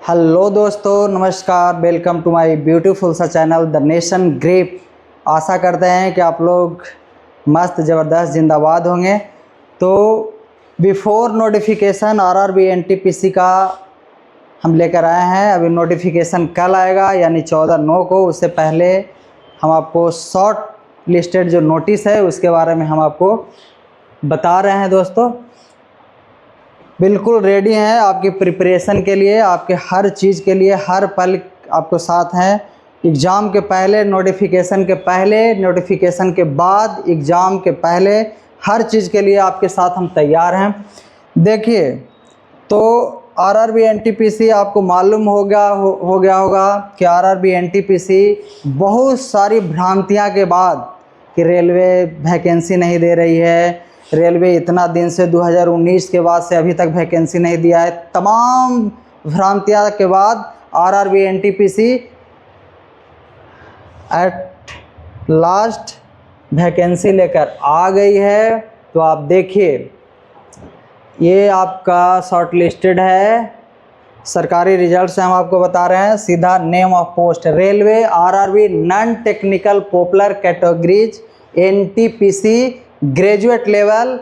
Hello दोस्तों, नमस्कार। Welcome to my beautiful सा चैनल द नेशन ग्रिप। आशा करते हैं कि आप लोग मस्त ज़बरदस्त जिंदाबाद होंगे। तो बिफोर नोटिफिकेशन आरआरबी एनटीपीसी का हम लेकर आए हैं। अभी नोटिफिकेशन कल आएगा यानी 14/9 को। उससे पहले हम आपको शॉर्ट लिस्टेड जो नोटिस है उसके बारे में हम आपको बता रहे हैं। दोस्तों बिल्कुल रेडी हैं आपकी प्रिपरेशन के लिए, आपके हर चीज़ के लिए, हर पल आपको साथ हैं। एग्ज़ाम के पहले, नोटिफिकेशन के पहले, नोटिफिकेशन के बाद, एग्ज़ाम के पहले, हर चीज़ के लिए आपके साथ हम तैयार हैं। देखिए, तो आरआरबी एनटीपीसी आपको मालूम हो गया होगा कि आरआरबी एनटीपीसी बहुत सारी भ्रांतियां के बाद कि रेलवे वैकेंसी नहीं दे रही है, रेलवे इतना दिन से 2019 के बाद से अभी तक वैकेंसी नहीं दिया है, तमाम भ्रांतियां के बाद RRB NTPC at last vacancy लेकर आ गई है। तो आप देखिए, ये आपका शॉर्ट लिस्टेड है। सरकारी रिजल्ट से हम आपको बता रहे हैं। सीधा name of post railway RRB non technical popular categories NTPC graduate level,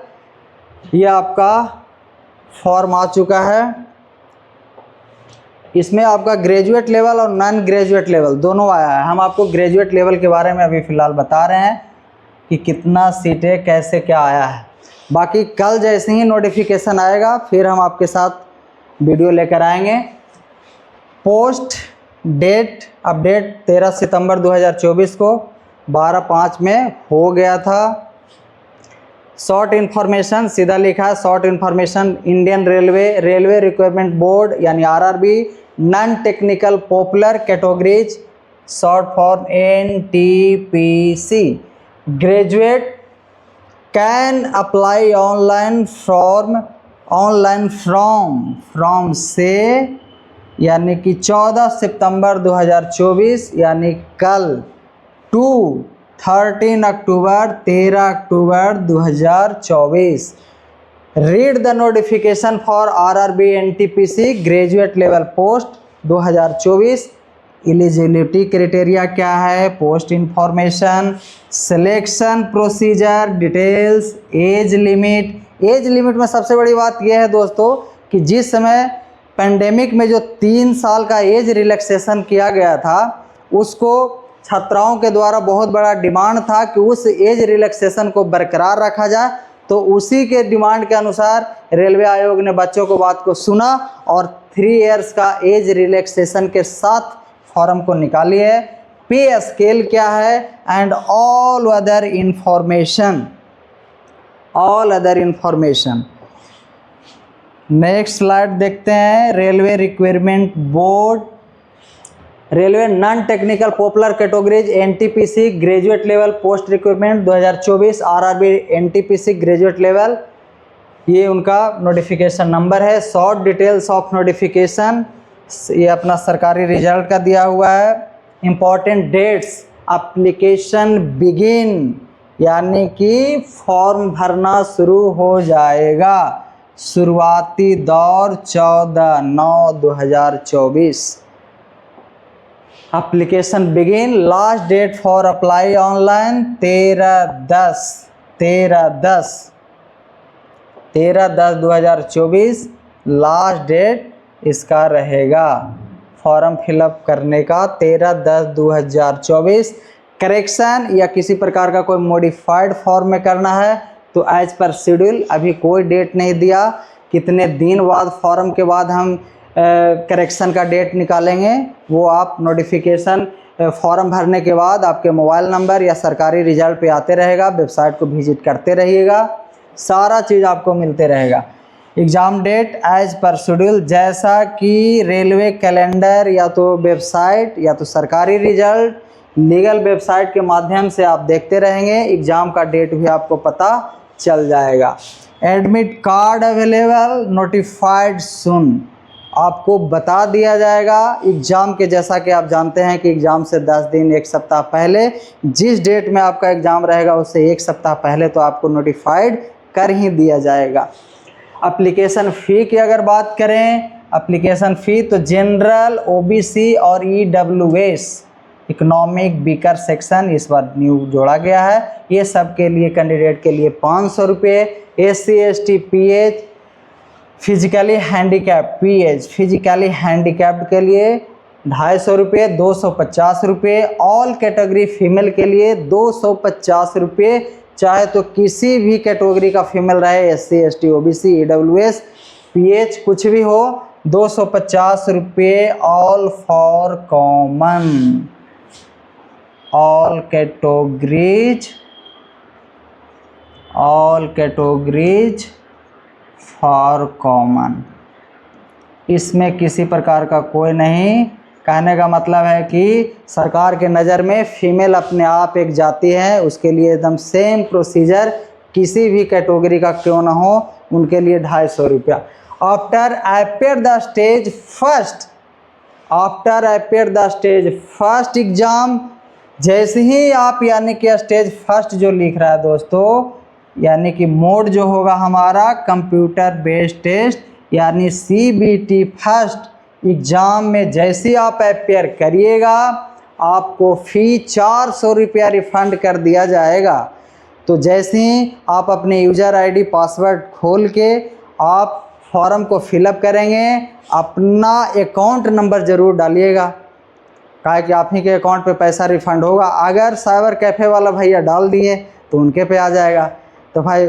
ये आपका फॉर्म आ चुका है। इसमें आपका ग्रेजुएट लेवल और नॉन ग्रेजुएट लेवल दोनों आया है। हम आपको ग्रेजुएट लेवल के बारे में अभी फ़िलहाल बता रहे हैं कि कितना सीटें कैसे क्या आया है। बाकी कल जैसे ही नोटिफिकेशन आएगा फिर हम आपके साथ वीडियो लेकर आएंगे। पोस्ट डेट अपडेट 13 सितंबर 2024 को 12/5 में हो गया था। शॉर्ट इन्फॉर्मेशन सीधा लिखा है, short information Indian railway requirement board यानी RRB non technical popular categories short form NTPC graduate can apply online from से यानी कि 14 सितंबर 2024 यानी कल टू 13 अक्टूबर 2024। Read the notification for RRB NTPC graduate level post 2024। Eligibility criteria क्या है, post information, selection procedure details, age limit में सबसे बड़ी बात यह है दोस्तों कि जिस समय पेंडेमिक में जो 3 साल का एज रिलैक्सेशन किया गया था उसको छात्राओं के द्वारा बहुत बड़ा डिमांड था कि उस एज रिलैक्सेशन को बरकरार रखा जाए। तो उसी के डिमांड के अनुसार रेलवे आयोग ने बच्चों को बात को सुना और 3 इयर्स का एज रिलैक्सेशन के साथ फॉर्म को निकाली है। पे स्केल क्या है and all other information. Next slide देखते हैं। Railway requirement board railway non technical popular categories NTPC graduate level post requirement 2024 RRB NTPC graduate level, ये उनका नोटिफिकेशन नंबर है। शॉर्ट डिटेल्स ऑफ नोटिफिकेशन, ये अपना सरकारी रिजल्ट का दिया हुआ है। इम्पॉर्टेंट डेट्स, एप्लीकेशन बिगिन यानी कि फॉर्म भरना शुरू हो जाएगा। शुरुआती दौर 14/9/2024। Application begin, last date for apply online 13/10/2024 last date इसका रहेगा फॉर्म फिलअप करने का 13/10/2024। करेक्शन या किसी प्रकार का कोई मॉडिफाइड फॉर्म में करना है तो एज पर शेड्यूल, अभी कोई डेट नहीं दिया कितने दिन बाद फॉर्म के बाद हम करेक्शन का डेट निकालेंगे। वो आप नोटिफिकेशन फॉर्म भरने के बाद आपके मोबाइल नंबर या सरकारी रिजल्ट पे आते रहेगा। वेबसाइट को विजिट करते रहिएगा, सारा चीज़ आपको मिलते रहेगा। Exam date as per schedule, जैसा कि रेलवे कैलेंडर या तो वेबसाइट या तो सरकारी रिजल्ट लीगल वेबसाइट के माध्यम से आप देखते रहेंगे, एग्ज़ाम का डेट भी आपको पता चल जाएगा। एडमिट कार्ड अवेलेबल, नोटिफाइड सुन, आपको बता दिया जाएगा एग्ज़ाम के। जैसा कि आप जानते हैं कि एग्ज़ाम से 10 दिन 1 सप्ताह पहले, जिस डेट में आपका एग्ज़ाम रहेगा उससे 1 सप्ताह पहले तो आपको नोटिफाइड कर ही दिया जाएगा। एप्लीकेशन फ़ी की अगर बात करें, एप्लीकेशन फ़ी, तो जनरल, ओबीसी और ईडब्ल्यूएस इकोनॉमिक वीकर सेक्शन इस बार न्यू जोड़ा गया है। ये सब के लिए कैंडिडेट के लिए 500 रुपये। SC ST PH physically handicapped PH physically handicapped के लिए 250 रुपये, 250 रुपये। ऑल कैटेगरी फीमेल के लिए 250 रुपये, चाहे तो किसी भी कैटेगरी का फीमेल रहे, SC ST OBC EWS PH कुछ भी हो, 250 रुपये। All for common, all categories for common, इसमें किसी प्रकार का कोई नहीं। कहने का मतलब है कि सरकार के नज़र में फीमेल अपने आप एक जाति है, उसके लिए एकदम सेम प्रोसीजर, किसी भी कैटेगरी का क्यों ना हो, उनके लिए 250 रुपया। After appear the stage first exam, जैसे ही आप यानी कि स्टेज फर्स्ट जो लिख रहा है दोस्तों, यानी कि मोड जो होगा हमारा कंप्यूटर बेस्ड टेस्ट यानी CBT फर्स्ट एग्ज़ाम में जैसे ही आप अपेयर करिएगा, आपको फ़ी 400 रुपया रिफ़ंड कर दिया जाएगा। तो जैसे ही आप अपने यूज़र ID पासवर्ड खोल के आप फॉर्म को फिलअप करेंगे, अपना अकाउंट नंबर ज़रूर डालिएगा, काहे कि आप ही के अकाउंट पे पैसा रिफ़ंड होगा। अगर साइबर कैफ़े वाला भैया डाल दिए तो उनके पे आ जाएगा। तो भाई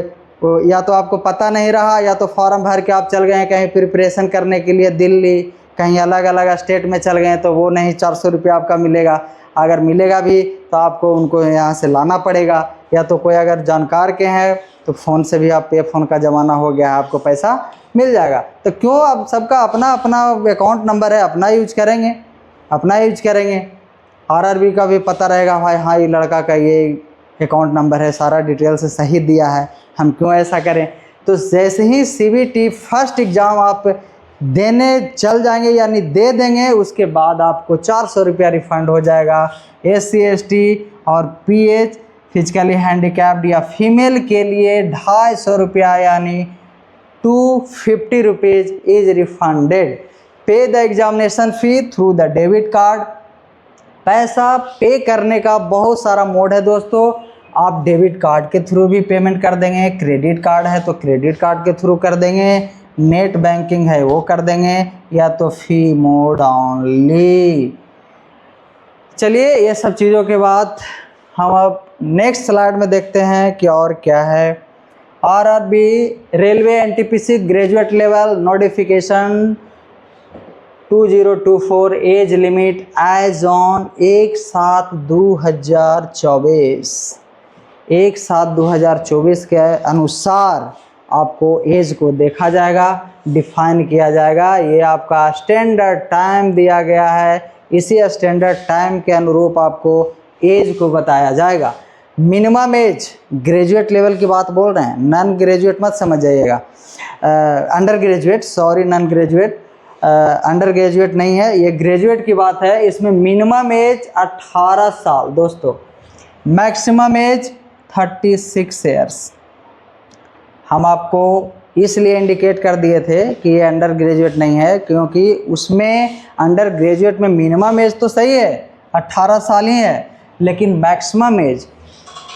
या तो आपको पता नहीं रहा, या तो फॉर्म भर के आप चल गए कहीं प्रिपरेशन करने के लिए दिल्ली, कहीं अलग अलग स्टेट में चल गए, तो वो नहीं 400 रुपया आपका मिलेगा। अगर मिलेगा भी तो आपको उनको यहाँ से लाना पड़ेगा, या तो कोई अगर जानकार के हैं तो फ़ोन से भी, आप पे फ़ोन का ज़माना हो गया है, आपको पैसा मिल जाएगा। तो क्यों, अब सबका अपना अपना अकाउंट नंबर है, अपना यूज करेंगे। RRB का भी पता रहेगा भाई, हाँ ये लड़का का ये अकाउंट नंबर है, सारा डिटेल से सही दिया है, हम क्यों ऐसा करें। तो जैसे ही CBT फर्स्ट एग्ज़ाम आप देने चल जाएंगे यानी दे देंगे, उसके बाद आपको 400 रुपया रिफ़ंड हो जाएगा। SC ST और PH फिजिकली हैंडीकैप्ड या फीमेल के लिए 250 रुपया यानी 250 रुपीज़ इज रिफंडेड। पे the examination fee through the debit card. पैसा पे करने का बहुत सारा मोड है दोस्तों, आप डेबिट कार्ड के थ्रू भी पेमेंट कर देंगे, क्रेडिट कार्ड है तो क्रेडिट कार्ड के थ्रू कर देंगे, नेट बैंकिंग है वो कर देंगे, या तो फ़ी मोड ऑनली। चलिए ये सब चीज़ों के बाद हम अब नेक्स्ट स्लाइड में देखते हैं कि और क्या है। RRB railway NTPC graduate level notification 2024 age limit age on 1/7/2024 के अनुसार आपको एज को देखा जाएगा, डिफाइन किया जाएगा। ये आपका स्टैंडर्ड टाइम दिया गया है, इसी स्टैंडर्ड टाइम के अनुरूप आपको एज को बताया जाएगा। मिनिमम एज ग्रेजुएट लेवल की बात बोल रहे हैं, नॉन ग्रेजुएट मत समझ जाइएगा, under graduate, sorry non graduate, under graduate नहीं है, ये ग्रेजुएट की बात है। इसमें मिनिमम एज 18 साल दोस्तों, मैक्सिमम एज 36 ईयर्स। हम आपको इसलिए इंडिकेट कर दिए थे कि ये अंडर ग्रेजुएट नहीं है, क्योंकि उसमें अंडर ग्रेजुएट में मिनिमम एज तो सही है 18 साल ही है, लेकिन मैक्सिमम एज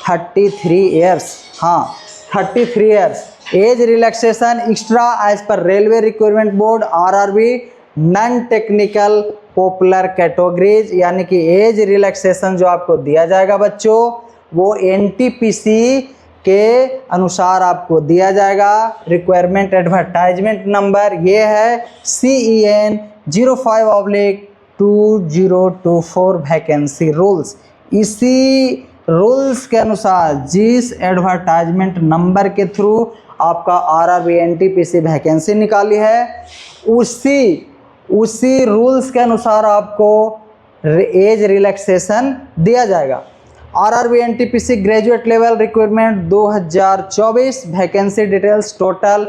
33 ईयर्स। हाँ 33 years. Age relaxation extra age per railway requirement board RRB non technical popular categories, यानी कि एज रिलैक्सेशन जो आपको दिया जाएगा बच्चों, वो NTPC के अनुसार आपको दिया जाएगा। रिक्वायरमेंट एडवर्टाइजमेंट नंबर ये है CEN 05/2024 वैकेंसी रूल्स। इसी रूल्स के अनुसार जिस एडवर्टाइजमेंट नंबर के थ्रू आपका RRB NTPC वैकेंसी निकाली है, उसी रूल्स के अनुसार आपको एज रिलैक्सेशन दिया जाएगा। RRB NTPC graduate level requirement 2024 vacancy details total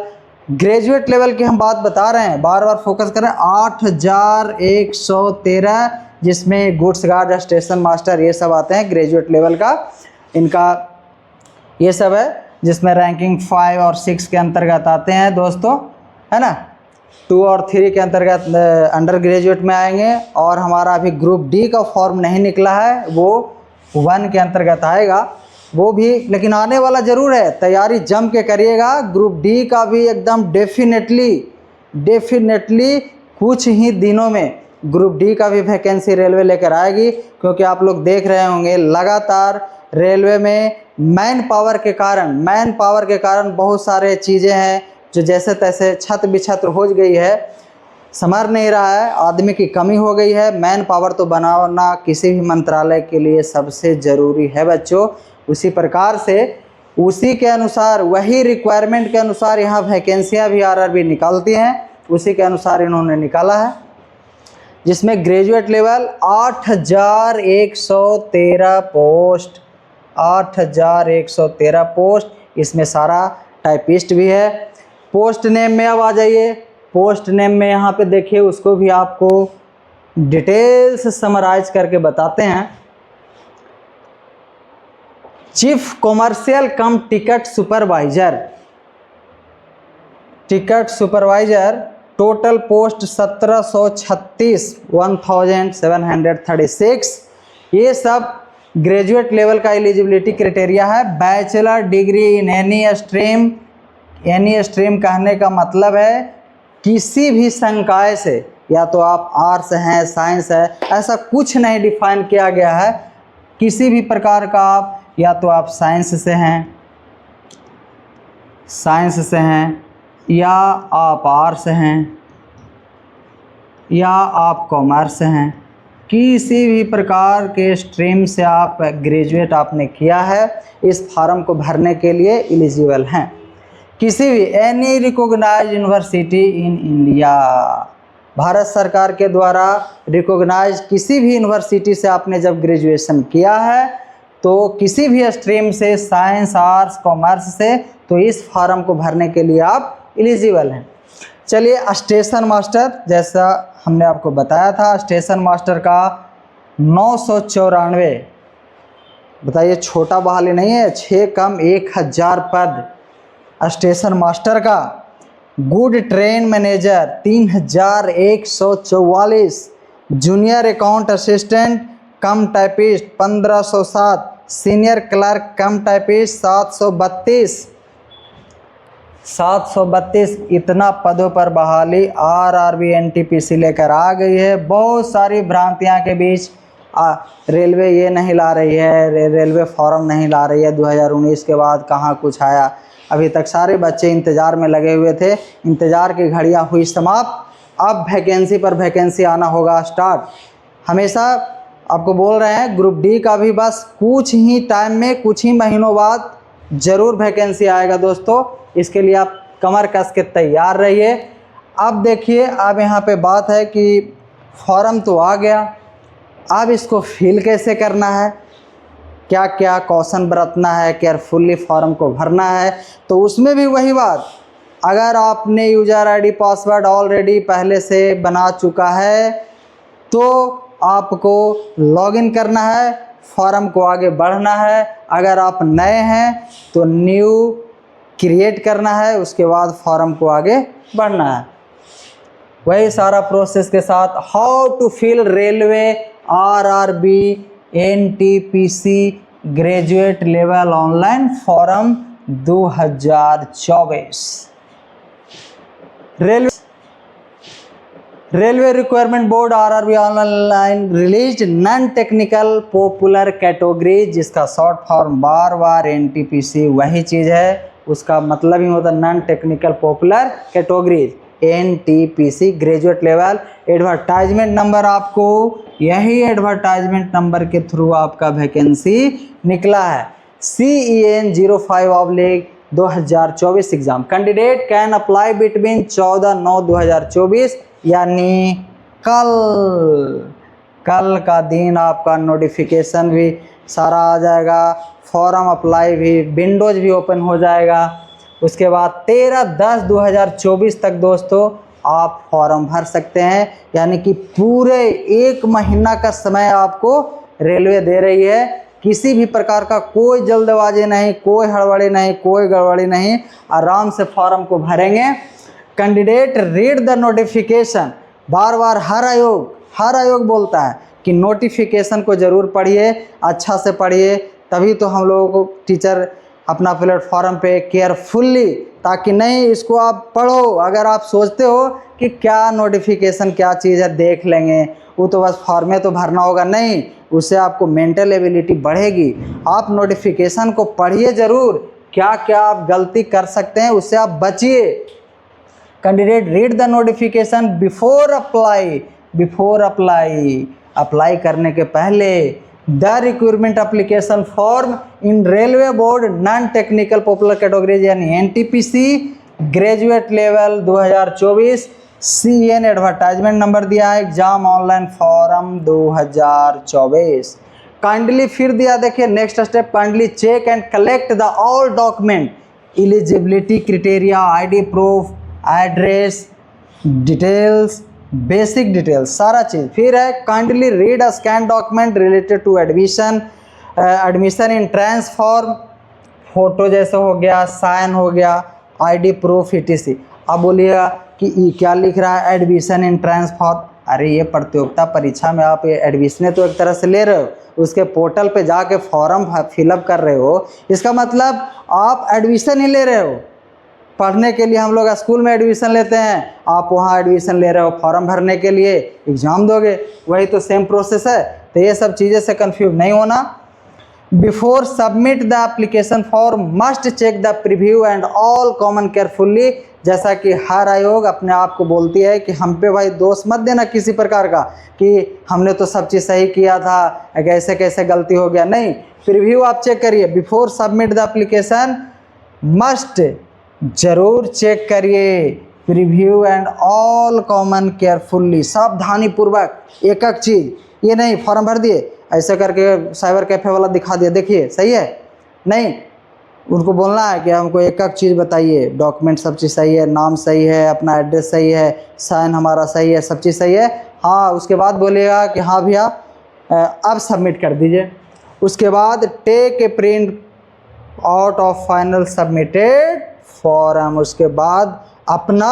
graduate level की हम बात बता रहे हैं, बार बार फोकस करें, 8113, जिसमें गुड्स गार्ड, स्टेशन मास्टर ये सब आते हैं ग्रेजुएट लेवल का, इनका ये सब है, जिसमें रैंकिंग 5 और 6 के अंतर्गत आते हैं दोस्तों, है ना। 2 और 3 के अंतर्गत अंडर ग्रेजुएट में आएंगे, और हमारा अभी ग्रुप डी का फॉर्म नहीं निकला है, वो 1 के अंतर्गत आएगा, वो भी लेकिन आने वाला ज़रूर है। तैयारी जम के करिएगा। ग्रुप डी का भी एकदम डेफिनेटली कुछ ही दिनों में ग्रुप डी का भी वैकेंसी रेलवे लेकर आएगी, क्योंकि आप लोग देख रहे होंगे लगातार रेलवे में मैन पावर के कारण बहुत सारे चीज़ें हैं जो जैसे तैसे छत बिछत हो गई है, संभर नहीं रहा है, आदमी की कमी हो गई है। मैन पावर तो बनाना किसी भी मंत्रालय के लिए सबसे ज़रूरी है बच्चों। उसी प्रकार से उसी के अनुसार, वही रिक्वायरमेंट के अनुसार यहाँ वैकेंसियाँ भी आरआरबी निकालती हैं, उसी के अनुसार इन्होंने निकाला है, जिसमें ग्रेजुएट लेवल 8113 पोस्ट, 8113 पोस्ट, इसमें सारा टाइपिस्ट भी है। पोस्ट नेम में अब आ जाइए। पोस्ट नेम में यहाँ पे देखिए, उसको भी आपको डिटेल्स समराइज करके बताते हैं। चीफ कॉमर्शियल कम टिकट सुपरवाइजर, टोटल पोस्ट 1736, 1736। ये सब ग्रेजुएट लेवल का एलिजिबिलिटी क्राइटेरिया है। Bachelor degree in any stream कहने का मतलब है किसी भी संकाय से, या तो आप आर्ट्स हैं, साइंस है, ऐसा कुछ नहीं डिफाइन किया गया है। किसी भी प्रकार का आप, या तो आप साइंस से हैं, या आप आर्ट्स हैं, या आप कॉमर्स से हैं, किसी भी प्रकार के स्ट्रीम से आप ग्रेजुएट आपने किया है, इस फॉर्म को भरने के लिए एलिजिबल हैं। किसी भी any recognized university in India, भारत सरकार के द्वारा रिकॉग्नाइज किसी भी यूनिवर्सिटी से आपने जब ग्रेजुएशन किया है, तो किसी भी स्ट्रीम से, साइंस, आर्ट्स, कॉमर्स से, तो इस फॉर्म को भरने के लिए आप एलिजिबल हैं। चलिए, स्टेशन मास्टर, जैसा हमने आपको बताया था, स्टेशन मास्टर का 994, बताइए छोटा बहाली नहीं है, 6 कम 1000 पद स्टेशन मास्टर का। Good train manager 3144, junior account assistant कम टाइपिस्ट 1507, सीनियर क्लर्क कम टाइपिस्ट 732। इतना पदों पर बहाली आरआरबी एनटीपीसी लेकर आ गई है। बहुत सारी भ्रांतियां के बीच रेलवे ये नहीं ला रही है, रेलवे फॉर्म नहीं ला रही है। 2019 के बाद कहाँ कुछ आया, अभी तक सारे बच्चे इंतज़ार में लगे हुए थे। इंतज़ार की घड़ियां हुई समाप्त। अब वैकेंसी पर वैकेंसी आना होगा स्टार्ट। हमेशा आपको बोल रहे हैं, ग्रुप डी का भी बस कुछ ही टाइम में, कुछ ही महीनों बाद ज़रूर वैकेंसी आएगा दोस्तों। इसके लिए आप कमर कस के तैयार रहिए। अब देखिए, अब यहाँ पे बात है कि फॉर्म तो आ गया, अब इसको फिल कैसे करना है, क्या क्या कौशन बरतना है, केयरफुली फॉर्म को भरना है। तो उसमें भी वही बात, अगर आपने यूज़र आईडी पासवर्ड ऑलरेडी पहले से बना चुका है, तो आपको लॉगिन करना है, फॉर्म को आगे बढ़ना है। अगर आप नए हैं तो न्यू क्रिएट करना है, उसके बाद फॉर्म को आगे बढ़ना है। वही सारा प्रोसेस के साथ how to fill railway RRB NTPC graduate level online form 2024। Railway requirement board RRB online release non technical popular category, जिसका शॉर्ट फॉर्म बार एनटीपीसी वही चीज़ है, उसका मतलब ही होता है non technical popular category, NTPC graduate level. Advertisement number, आपको यही एडवर्टाइजमेंट नंबर के थ्रू आपका वैकेंसी निकला है। CEN 05/2024 exam. Candidate can apply between 14/9/2024, यानी कल का दिन आपका नोटिफिकेशन भी सारा आ जाएगा, फॉर्म अप्लाई भी, विंडोज भी ओपन हो जाएगा। उसके बाद 13/10/2024 तक दोस्तों आप फॉर्म भर सकते हैं, यानी कि पूरे 1 महीना का समय आपको रेलवे दे रही है। किसी भी प्रकार का कोई जल्दबाजी नहीं, कोई हड़बड़ी नहीं, कोई गड़बड़ी नहीं, आराम से फॉर्म को भरेंगे। कैंडिडेट रीड द नोटिफिकेशन, बार बार हर आयोग बोलता है कि नोटिफिकेशन को ज़रूर पढ़िए, अच्छा से पढ़िए, तभी तो हम लोगों को टीचर अपना प्लेटफॉर्म पे केयरफुल्ली, ताकि नहीं इसको आप पढ़ो, अगर आप सोचते हो कि क्या नोटिफिकेशन क्या चीज़ है देख लेंगे, वो तो बस फॉर्मे तो भरना होगा, नहीं, उससे आपको मेंटल एबिलिटी बढ़ेगी। आप नोटिफिकेशन को पढ़िए ज़रूर, क्या क्या आप गलती कर सकते हैं उससे आप बचिए। Candidate read the notification before apply करने के पहले। The recruitment application form in railway board non technical popular categories यानी NTPC graduate level 2024 CN advertisement number दिया है, एग्जाम ऑनलाइन फॉर्म 2024। काइंडली फिर दिया, देखिए next step, kindly check and collect the all document, eligibility criteria, ID proof, address details, basic details, सारा चीज़। फिर है kindly read a scan document related to admission entrance form, photo जैसे हो गया, साइन हो गया, आईडी प्रूफ etc। अब बोलिएगा कि क्या लिख रहा है एडमिशन एंट्रेंस फॉर्म, अरे ये प्रतियोगिता परीक्षा में आप ये एडमिशन तो एक तरह से ले रहे हो, उसके पोर्टल पे जाके फॉर्म फिलअप कर रहे हो, इसका मतलब आप एडमिशन ही ले रहे हो। पढ़ने के लिए हम लोग स्कूल में एडमिशन लेते हैं, आप वहाँ एडमिशन ले रहे हो फॉर्म भरने के लिए, एग्ज़ाम दोगे, वही तो सेम प्रोसेस है। तो ये सब चीज़ें से कंफ्यूज नहीं होना। Before submit the application form must check the preview and all common carefully, जैसा कि हर आयोग अपने आप को बोलती है कि हम पे भाई दोष मत देना किसी प्रकार का कि हमने तो सब चीज़ सही किया था, कैसे कैसे गलती हो गया, नहीं, प्रीव्यू आप चेक करिए। Before submit the application must जरूर चेक करिए preview and all common carefully, सावधानी पूर्वक एक एक चीज़, ये नहीं फॉर्म भर दिए ऐसे करके साइबर कैफे वाला दिखा दिया, देखिए सही है, नहीं, उनको बोलना है कि हमको एक एक चीज़ बताइए, डॉक्यूमेंट सब चीज़ सही है, नाम सही है, अपना एड्रेस सही है, साइन हमारा सही है, सब चीज़ सही है, हाँ। उसके बाद बोलिएगा कि हाँ भैया अब सबमिट कर दीजिए। उसके बाद take a print out of final submitted form, उसके बाद अपना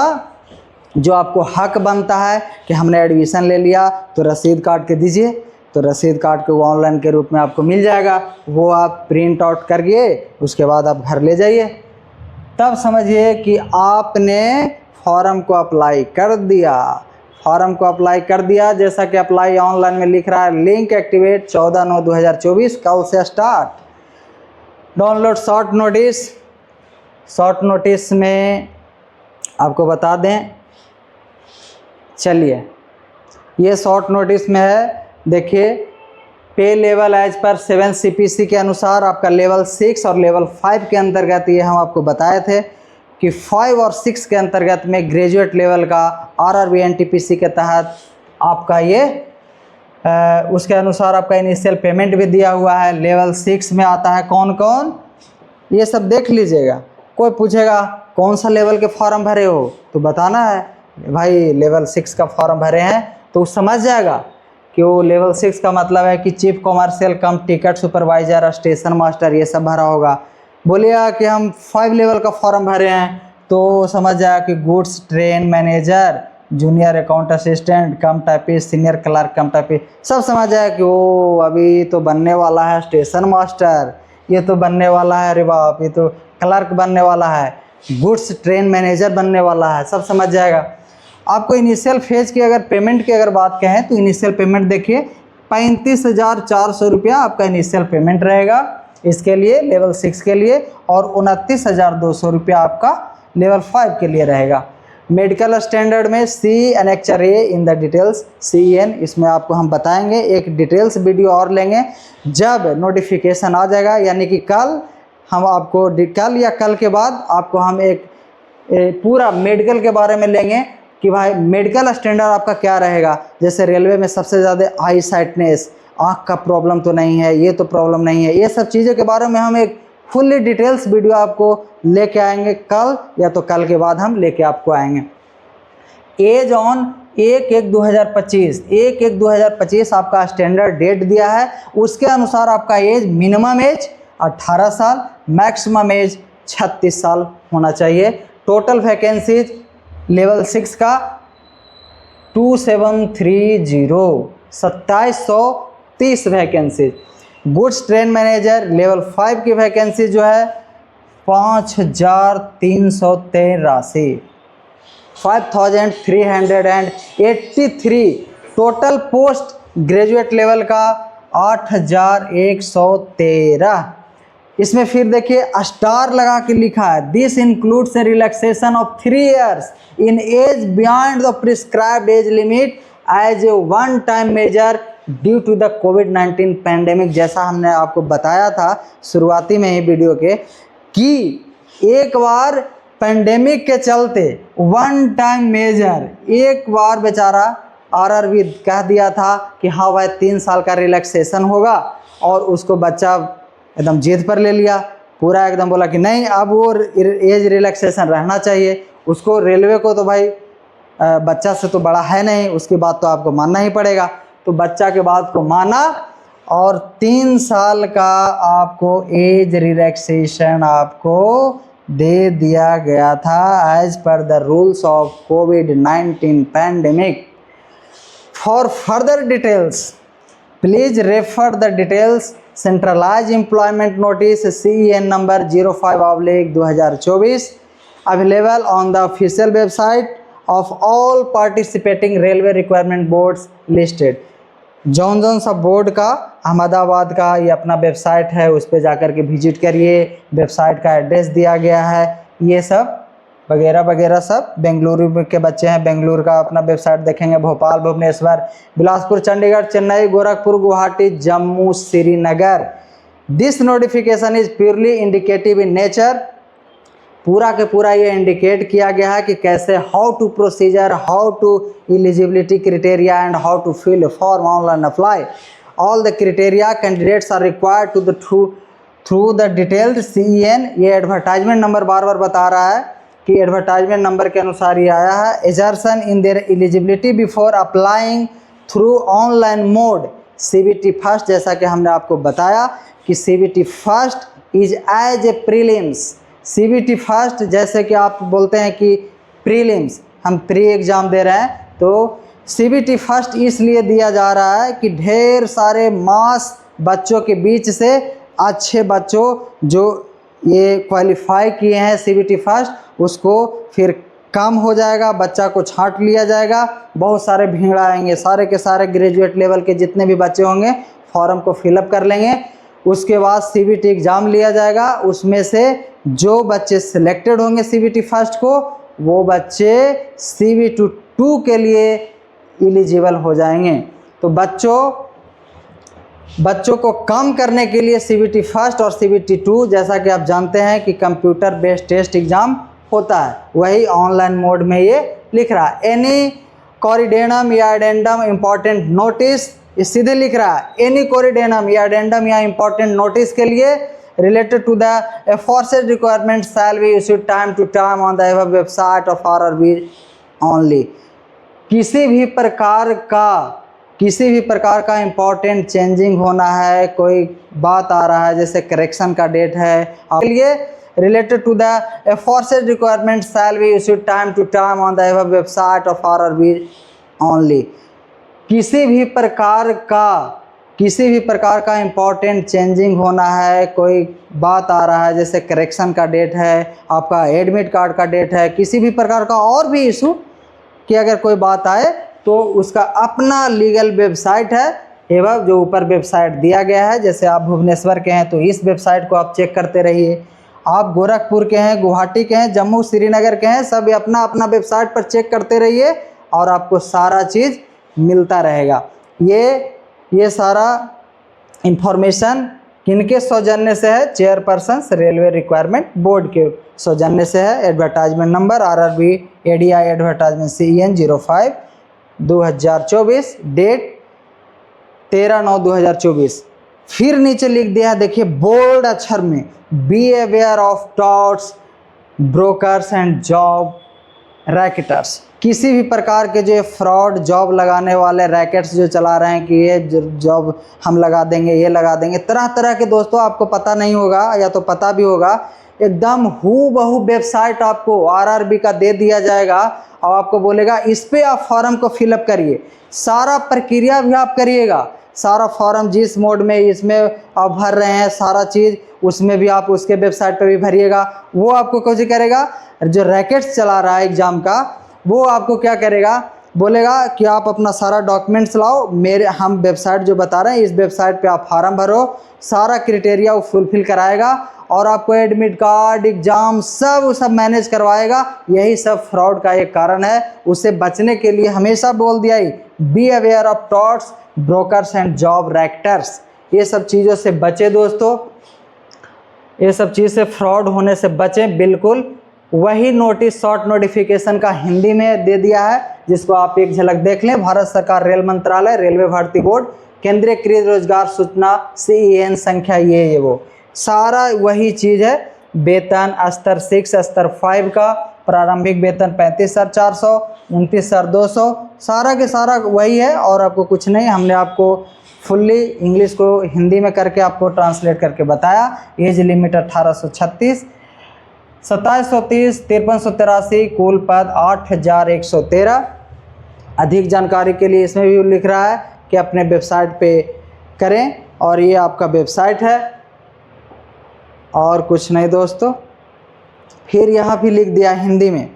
जो आपको हक बनता है कि हमने एडमिशन ले लिया तो रसीद काट के दीजिए, तो रसीद काट के वो ऑनलाइन के रूप में आपको मिल जाएगा, वो आप प्रिंट आउट करिए, उसके बाद आप घर ले जाइए। तब समझिए कि आपने फॉर्म को अप्लाई कर दिया, फॉर्म को अप्लाई कर दिया। जैसा कि अप्लाई ऑनलाइन में लिख रहा है, लिंक एक्टिवेट 14/9/2024 कल से start. Download short notice, short notice में आपको बता दें, चलिए ये शॉर्ट नोटिस में है, देखिए पे लेवल एज पर 7 CPC के अनुसार आपका लेवल 6 और लेवल 5 के अंतर्गत, ये हम आपको बताए थे कि 5 और 6 के अंतर्गत में ग्रेजुएट लेवल का RRB NTPC के तहत आपका ये उसके अनुसार आपका इनिशियल पेमेंट भी दिया हुआ है। लेवल 6 में आता है कौन कौन, ये सब देख लीजिएगा। कोई पूछेगा कौन सा लेवल के फॉर्म भरे हो तो बताना है भाई लेवल 6 का फॉर्म भरे हैं, तो समझ जाएगा कि वो लेवल 6 का मतलब है कि चीफ कॉमर्शियल कम टिकट सुपरवाइजर, स्टेशन मास्टर, ये सब भरा होगा। बोलिएगा कि हम 5 लेवल का फॉर्म भरे हैं तो समझ जाएगा कि goods train manager, junior account assistant, कम टाइपिस्ट, सीनियर क्लर्क कम टाइपिस्ट, सब समझ जाएगा कि वो अभी तो बनने वाला है स्टेशन मास्टर, ये तो बनने वाला है, अरे बाप ये तो क्लर्क बनने वाला है, गुड्स ट्रेन मैनेजर बनने वाला है, सब समझ जाएगा। आपको इनिशियल फेज की अगर पेमेंट की अगर बात कहें तो इनिशियल पेमेंट देखिए 35,400 रुपया आपका इनिशियल पेमेंट रहेगा इसके लिए लेवल 6 के लिए, और 29,200 रुपया आपका लेवल 5 के लिए रहेगा। मेडिकल स्टैंडर्ड में C annexure A in the details CN, इसमें आपको हम बताएंगे, एक डिटेल्स वीडियो और लेंगे जब नोटिफिकेशन आ जाएगा, यानी कि कल हम आपको, कल या कल के बाद आपको हम एक पूरा मेडिकल के बारे में लेंगे कि भाई मेडिकल स्टैंडर्ड आपका क्या रहेगा। जैसे रेलवे में सबसे ज़्यादा आई साइटनेस, आँख का प्रॉब्लम तो नहीं है, ये तो प्रॉब्लम नहीं है, ये सब चीज़ों के बारे में हम एक फुल्ली डिटेल्स वीडियो आपको लेके आएंगे कल या तो कल के बाद हम लेके आपको आएंगे। एज ऑन 1/1/2025, 1/1/2025 आपका स्टैंडर्ड डेट दिया है, उसके अनुसार आपका एज मिनिमम एज 18 साल, मैक्सिमम एज 36 साल होना चाहिए। टोटल वैकेंसीज लेवल 6 का 2730, 2730 vacancy. Goods train manager level 5 की वैकेंसी जो है 5383, 5383। टोटल पोस्ट ग्रेजुएट लेवल का 8113। इसमें फिर देखिए स्टार लगा के लिखा है, this includes a relaxation of 3 years in age beyond the prescribed age limit as a one time measure due to the कोविड-19 पैंडेमिक। जैसा हमने आपको बताया था शुरुआती में ही वीडियो के कि एक बार पैंडेमिक के चलते वन टाइम मेजर एक बार बेचारा आरआरबी कह दिया था कि हाँ भाई 3 साल का रिलैक्सेशन होगा, और उसको बच्चा एकदम जिद पर ले लिया, पूरा एकदम बोला कि नहीं अब वो एज रिलैक्सेशन रहना चाहिए। उसको रेलवे को तो भाई बच्चा से तो बड़ा है नहीं, उसकी बात तो आपको मानना ही पड़ेगा। तो बच्चा के बात को माना और 3 साल का आपको एज रिलैक्सेशन आपको दे दिया गया था as per the rules of कोविड-19 pandemic. For further details please refer the details centralize employment notice CEN number 05/2024 available on the official website of all participating railway requirement boards listed. जौन सा board का अहमदाबाद का ये अपना website है, उस पर जाकर के विजिट करिए। वेबसाइट का एड्रेस दिया गया है, ये सब वगैरह वगैरह सब। बेंगलुरु के बच्चे हैं, बेंगलुरु का अपना वेबसाइट देखेंगे। Bhopal, Bhubaneswar, Bilaspur, Chandigarh, Chennai, Gorakhpur, Guwahati, Jammu, Srinagar. This notification is purely indicative in nature. पूरा के पूरा ये इंडिकेट किया गया है कि कैसे how to procedure, how to eligibility criteria and how to fill form online apply. All the criteria candidates are required to the through the detailed CEN। ये एडवर्टाइजमेंट नंबर बार बार बता रहा है कि एडवर्टाइजमेंट नंबर के अनुसार ये आया है। Ascertain in their eligibility before applying through online mode CBT first. जैसा कि हमने आपको बताया कि CBT first is as a prelims. CBT first जैसे कि आप बोलते हैं कि प्रीलिम्स, हम प्री एग्ज़ाम दे रहे हैं, तो CBT फर्स्ट इसलिए दिया जा रहा है कि ढेर सारे मास बच्चों के बीच से अच्छे बच्चों जो ये क्वालिफाई किए हैं CBT फर्स्ट, उसको फिर कम हो जाएगा, बच्चा को छांट लिया जाएगा। बहुत सारे भीड़ आएंगे, सारे के सारे ग्रेजुएट लेवल के जितने भी बच्चे होंगे फॉर्म को फिलअप कर लेंगे। उसके बाद CBT एग्ज़ाम लिया जाएगा, उसमें से जो बच्चे सिलेक्टेड होंगे CBT फर्स्ट को, वो बच्चे CBT 2 के लिए एलिजिबल हो जाएंगे। तो बच्चों को कम करने के लिए CBT फर्स्ट और CBT 2, जैसा कि आप जानते हैं कि कंप्यूटर बेस्ड टेस्ट एग्ज़ाम होता है, वही ऑनलाइन मोड में ये लिख रहा है। एनी कॉरिडेंडम या एडेंडम इम्पॉर्टेंट नोटिस, इस सीधे लिख रहा है एनी कॉरिडेंडम या एडेंडम या इम्पॉर्टेंट नोटिस के लिए related to the aforesaid requirements shall be issued time to time on the above website of RRB only। किसी भी प्रकार का इम्पोर्टेंट चेंजिंग होना है, कोई बात आ रहा है जैसे करेक्शन का डेट है, आपके लिए related to the aforesaid requirements shall be issued time to time on the above website of RRB only। किसी भी प्रकार का इम्पोर्टेंट चेंजिंग होना है, कोई बात आ रहा है जैसे करेक्शन का डेट है, आपका एडमिट कार्ड का डेट है, किसी भी प्रकार का और भी इशू कि अगर कोई बात आए तो उसका अपना लीगल वेबसाइट है एवं जो ऊपर वेबसाइट दिया गया है। जैसे आप भुवनेश्वर के हैं तो इस वेबसाइट को आप चेक करते रहिए, आप गोरखपुर के हैं, गुवाहाटी के हैं, जम्मू श्रीनगर के हैं, सब अपना अपना वेबसाइट पर चेक करते रहिए और आपको सारा चीज़ मिलता रहेगा। ये सारा इंफॉर्मेशन किनके सौजन्य से है? चेयरपर्सन रेलवे रिक्वायरमेंट बोर्ड के सौजन्य से है। Advertisement number RRB ADI advertisement CEN 05/2024, date 13/9/2024। फिर नीचे लिख दिया, देखिए बोल्ड अक्षर में, be aware of touts brokers and job racketeers, किसी भी प्रकार के जो फ्रॉड जॉब लगाने वाले रैकेट्स जो चला रहे हैं कि ये जॉब हम लगा देंगे, ये लगा देंगे, तरह तरह के दोस्तों आपको पता नहीं होगा या तो पता भी होगा, एकदम हूबहू वेबसाइट आपको आरआरबी का दे दिया जाएगा और आपको बोलेगा इस पे आप फॉर्म को फिलअप करिए, सारा प्रक्रिया भी आप करिएगा, सारा फॉर्म जिस मोड में इसमें आप भर रहे हैं सारा चीज़ उसमें भी आप उसके वेबसाइट पे भी भरिएगा। वो आपको कुछ करेगा, जो रैकेट्स चला रहा है एग्ज़ाम का वो आपको क्या करेगा, बोलेगा कि आप अपना सारा डॉक्यूमेंट्स लाओ, हम वेबसाइट जो बता रहे हैं इस वेबसाइट पे आप फॉर्म भरो, सारा क्राइटेरिया वो फुलफिल कराएगा और आपको एडमिट कार्ड एग्ज़ाम सब मैनेज करवाएगा। यही सब फ्रॉड का एक कारण है। उससे बचने के लिए हमेशा बोल दिया ही, be aware of frauds, brokers and job racketeers. ये सब चीज़ों से बचे दोस्तों, ये सब चीज़ से फ्रॉड होने से बचें बिल्कुल। वही नोटिस शॉर्ट नोटिफिकेशन का हिंदी में दे दिया है जिसको आप एक झलक देख लें। भारत सरकार रेल मंत्रालय, रेलवे भर्ती बोर्ड, केंद्रीय कृत रोजगार सूचना CEN संख्या ये वो सारा वही चीज़ है। वेतन स्तर 6 स्तर 5 का प्रारंभिक वेतन 35,400, 29,200, सारा के सारा वही है और आपको कुछ नहीं। हमने आपको फुल्ली इंग्लिश को हिंदी में करके आपको ट्रांसलेट करके बताया। एज लिमिट 1836, 2730, 5383, कुल पद 8113। अधिक जानकारी के लिए इसमें भी लिख रहा है कि अपने वेबसाइट पे करें और ये आपका वेबसाइट है और कुछ नहीं दोस्तों। फिर यहाँ भी लिख दिया हिंदी में,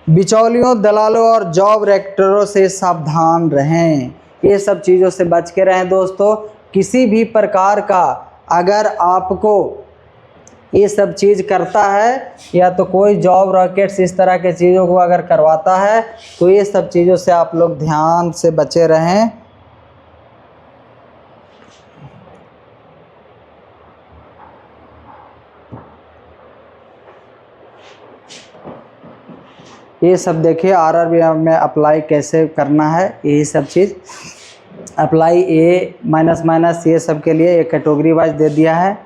बिचौलियों, दलालों और जॉब रैकेटरों से सावधान रहें। ये सब चीज़ों से बच के रहें दोस्तों। किसी भी प्रकार का अगर आपको ये सब चीज़ करता है या तो कोई जॉब रैकेट्स इस तरह के चीज़ों को अगर करवाता है तो ये सब चीज़ों से आप लोग ध्यान से बचे रहें। ये सब देखिए आरआरबी में अप्लाई कैसे करना है, यही सब चीज़ अप्लाई A ये सब के लिए एक कैटेगरी वाइज दे दिया है।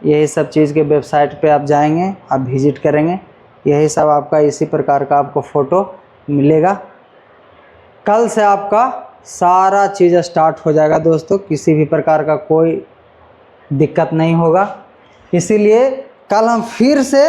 यही सब चीज़ के वेबसाइट पे आप जाएंगे, आप विजिट करेंगे, यही सब आपका इसी प्रकार का आपको फ़ोटो मिलेगा। कल से आपका सारा चीज़ स्टार्ट हो जाएगा दोस्तों, किसी भी प्रकार का कोई दिक्कत नहीं होगा। इसीलिए कल हम फिर से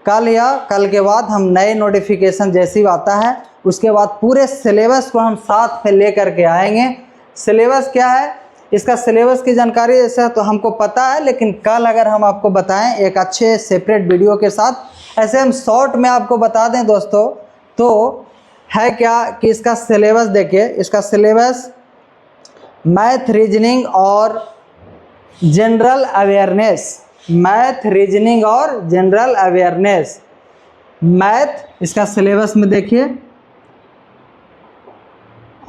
कल या कल के बाद हम नए नोटिफिकेशन जैसी आता है उसके बाद पूरे सिलेबस को हम साथ में ले करके आएंगे। सिलेबस क्या है, इसका सिलेबस की जानकारी ऐसा तो हमको पता है, लेकिन कल अगर हम आपको बताएं एक अच्छे सेपरेट वीडियो के साथ, ऐसे हम शॉर्ट में आपको बता दें दोस्तों, तो है क्या कि इसका सिलेबस देखिए, इसका सिलेबस मैथ, रीजनिंग और जनरल अवेयरनेस, मैथ, रीजनिंग और जनरल अवेयरनेस। मैथ इसका सिलेबस में देखिए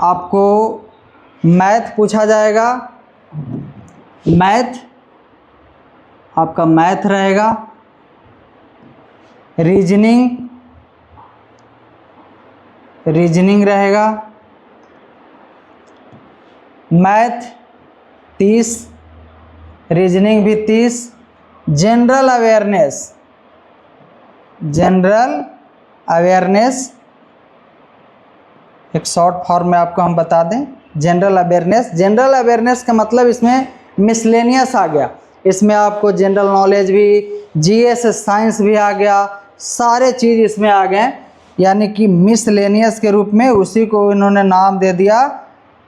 आपको मैथ पूछा जाएगा, मैथ आपका मैथ रहेगा, रीजनिंग रहेगा, मैथ 30, रीजनिंग भी 30, जनरल अवेयरनेस एक शॉर्ट फॉर्म में आपको हम बता दें। जनरल अवेयरनेस का मतलब इसमें मिसलेनियस आ गया, इसमें आपको जनरल नॉलेज भी, GS साइंस भी आ गया, सारे चीज़ इसमें आ गए, यानी कि मिसलेनियस के रूप में उसी को इन्होंने नाम दे दिया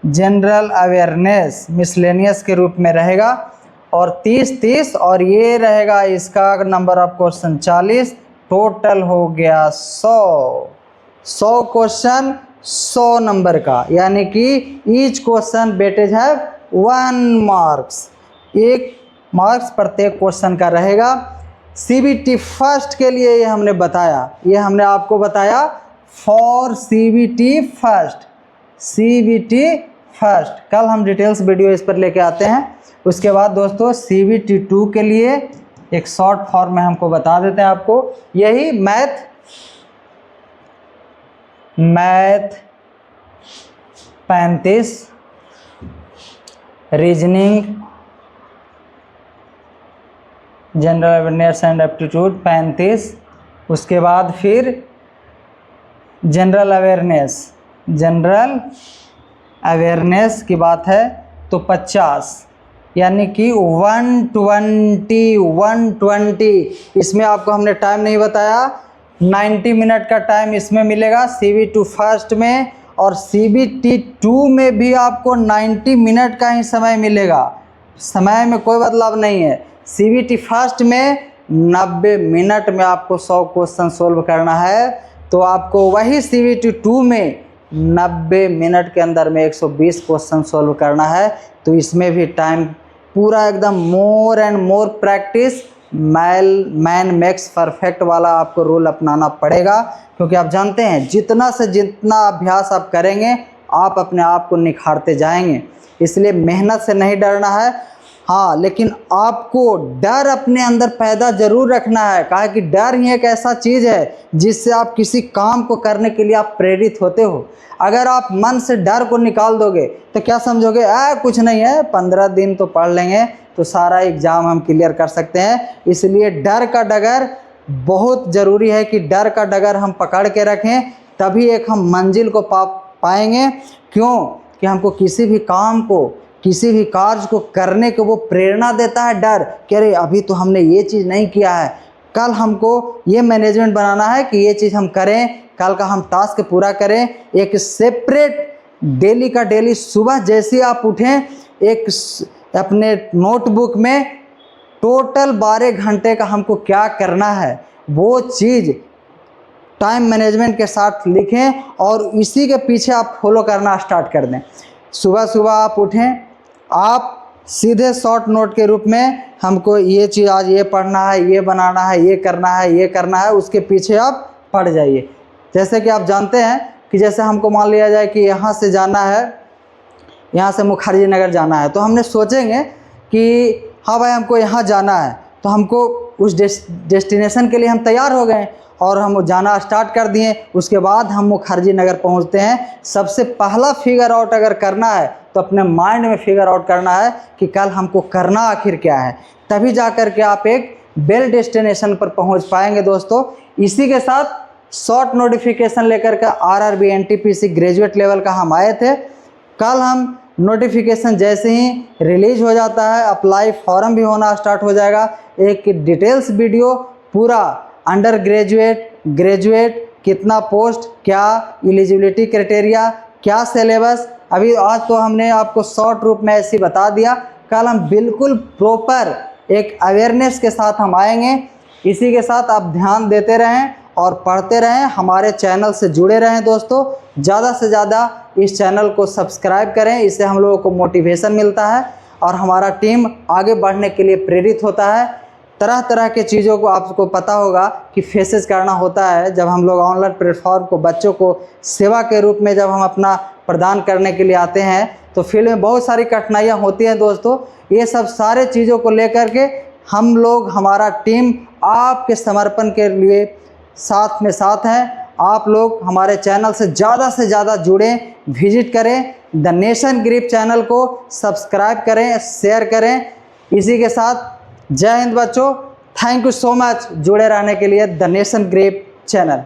जनरल अवेयरनेस, मिसलेनियस के रूप में रहेगा। और 30 और ये रहेगा इसका नंबर ऑफ क्वेश्चन 40, टोटल हो गया 100 क्वेश्चन 100 नंबर का, यानी कि ईच क्वेश्चन वेटेज है 1 मार्क्स, 1 मार्क्स प्रत्येक क्वेश्चन का रहेगा। CBT फर्स्ट के लिए ये हमने बताया, ये हमने आपको बताया फॉर CBT फर्स्ट। कल हम डिटेल्स वीडियो इस पर लेके आते हैं। उसके बाद दोस्तों CBT 2 के लिए एक शॉर्ट फॉर्म में हमको बता देते हैं आपको, यही math 35, reasoning, general awareness and aptitude 35, उसके बाद फिर जनरल अवेयरनेस की बात है तो 50, यानी कि 120। इसमें आपको हमने टाइम नहीं बताया, 90 मिनट का टाइम इसमें मिलेगा CBT फर्स्ट में, और CBT 2 में भी आपको 90 मिनट का ही समय मिलेगा। समय में कोई बदलाव नहीं है। CBT फर्स्ट में 90 मिनट में आपको 100 क्वेश्चन सोल्व करना है, तो आपको वही CBT 2 में 90 मिनट के अंदर में 120 क्वेश्चन सोल्व करना है। तो इसमें भी टाइम पूरा एकदम more and more practice, man makes perfect वाला आपको रूल अपनाना पड़ेगा, क्योंकि आप जानते हैं जितना से जितना अभ्यास आप करेंगे आप अपने आप को निखारते जाएंगे। इसलिए मेहनत से नहीं डरना है, हाँ, लेकिन आपको डर अपने अंदर पैदा जरूर रखना है। कहा कि डर ही एक ऐसा चीज़ है जिससे आप किसी काम को करने के लिए आप प्रेरित होते हो। अगर आप मन से डर को निकाल दोगे तो क्या समझोगे, कुछ नहीं है, 15 दिन तो पढ़ लेंगे तो सारा एग्ज़ाम हम क्लियर कर सकते हैं। इसलिए डर का डगर बहुत ज़रूरी है कि डर का डगर हम पकड़ के रखें, तभी एक हम मंजिल को पाएंगे। क्यों कि हमको किसी भी काम को, किसी भी कार्य को करने को वो प्रेरणा देता है डर, कि अरे अभी तो हमने ये चीज़ नहीं किया है, कल हमको ये मैनेजमेंट बनाना है कि ये चीज़ हम करें, कल का हम टास्क पूरा करें। एक सेपरेट डेली का डेली सुबह जैसे आप उठें, एक अपने नोटबुक में टोटल 12 घंटे का हमको क्या करना है वो चीज़ टाइम मैनेजमेंट के साथ लिखें, और इसी के पीछे आप फॉलो करना स्टार्ट कर दें। सुबह सुबह आप उठें, आप सीधे शॉर्ट नोट के रूप में हमको ये चीज़ आज ये पढ़ना है, ये बनाना है, ये करना है, ये करना है, उसके पीछे आप पढ़ जाइए। जैसे कि आप जानते हैं कि जैसे हमको मान लिया जाए कि यहाँ से जाना है, यहाँ से मुखर्जी नगर जाना है, तो हमने सोचेंगे कि हाँ भाई हमको यहाँ जाना है, तो हमको उस डेस्टिनेशन के लिए हम तैयार हो गए और हम जाना स्टार्ट कर दिए। उसके बाद हम मुखर्जी नगर पहुँचते हैं। सबसे पहला फिगर आउट अगर करना है तो अपने माइंड में फिगर आउट करना है कि कल हमको करना आखिर क्या है, तभी जा कर के आप एक बेल डेस्टिनेशन पर पहुँच पाएंगे दोस्तों। इसी के साथ शॉर्ट नोटिफिकेशन लेकर के RRB NTPC ग्रेजुएट लेवल का हम आए थे। कल हम नोटिफिकेशन जैसे ही रिलीज हो जाता है, अप्लाई फॉर्म भी होना स्टार्ट हो जाएगा। एक डिटेल्स वीडियो पूरा अंडर ग्रेजुएट, ग्रेजुएट, कितना पोस्ट, क्या एलिजिबिलिटी क्राइटेरिया, क्या सिलेबस, अभी आज तो हमने आपको शॉर्ट रूप में ऐसे बता दिया। कल हम बिल्कुल प्रॉपर एक अवेयरनेस के साथ हम आएंगे। इसी के साथ आप ध्यान देते रहें और पढ़ते रहें, हमारे चैनल से जुड़े रहें दोस्तों। ज़्यादा से ज़्यादा इस चैनल को सब्सक्राइब करें, इससे हम लोगों को मोटिवेशन मिलता है और हमारा टीम आगे बढ़ने के लिए प्रेरित होता है। तरह तरह के चीज़ों को आपको पता होगा कि फेसेस करना होता है जब हम लोग ऑनलाइन प्लेटफॉर्म को बच्चों को सेवा के रूप में जब हम अपना प्रदान करने के लिए आते हैं, तो फील्ड में बहुत सारी कठिनाइयाँ होती हैं दोस्तों। ये सब सारे चीज़ों को लेकर के हम लोग, हमारा टीम आपके समर्पण के लिए साथ में साथ हैं। आप लोग हमारे चैनल से ज़्यादा जुड़ें, विजिट करें, द नेशन ग्रिप चैनल को सब्सक्राइब करें, शेयर करें। इसी के साथ जय हिंद बच्चों, थैंक यू सो मच जुड़े रहने के लिए द नेशन ग्रिप चैनल।